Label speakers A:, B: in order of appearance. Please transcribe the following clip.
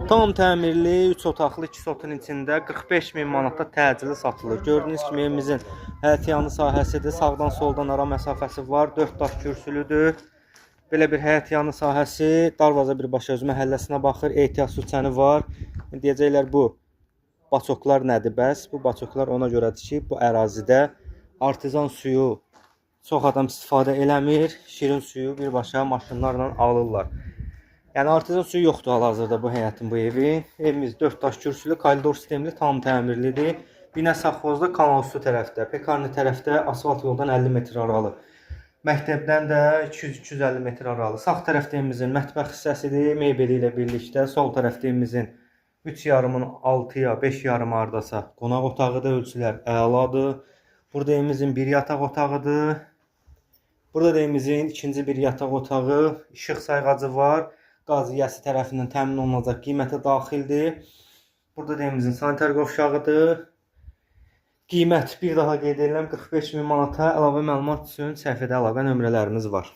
A: Tam təmirli 3 otaqlı 2 sotun içində 45.000 manatda təcili satılır. Gördüyünüz kimi evimizin həyətyanı sahəsidir. Sağdan soldan ara məsafəsi var. 4 daş kürsülüdür. Belə bir həyətyanı sahəsi. Darvaza birbaşa öz məhəlləsinə baxır. Ehtiyat su çəni var. Deyəcəklər bu baçoklar nədir bəs? Bu baçoklar ona görədir ki, bu ərazidə artizan suyu çox adam istifadə eləmir. Şirin suyu birbaşa maşınlarla alırlar. Yəni artizan suyu yoxdur hal-hazırda bu həyətin, bu evin. Evimiz 4 daş kürsülü, koridor sistemli, tam təmirlidir. Binə savxozda kanal üstü tərəfdə, Pekarni tərəfdə asfalt yoldan 50 metr aralı. Məktəbdən də 200-250 metr aralı. Sağ tərəfdə evimizin mətbəx hissəsidir, mebeli ilə birlikdə. Sol tərəfdə evimizin 3,5-ın 6-ya 5,5 hardasa qonaq otağıdır, ölçülər əladır. Burada evimizin bir yataq otağıdır. Burada da evimizin ikinci bir yataq otağı, işıq sayğacı var. Qaz yiyəsi tərəfindən təmin olunacaq qiymətə daxildir. Burada da evimizin sanitar qovşağıdır. Qiymət bir daha qeyd edirəm 45.000 manata. Əlavə məlumat üçün səhifədə əlaqə nömrələrimiz var.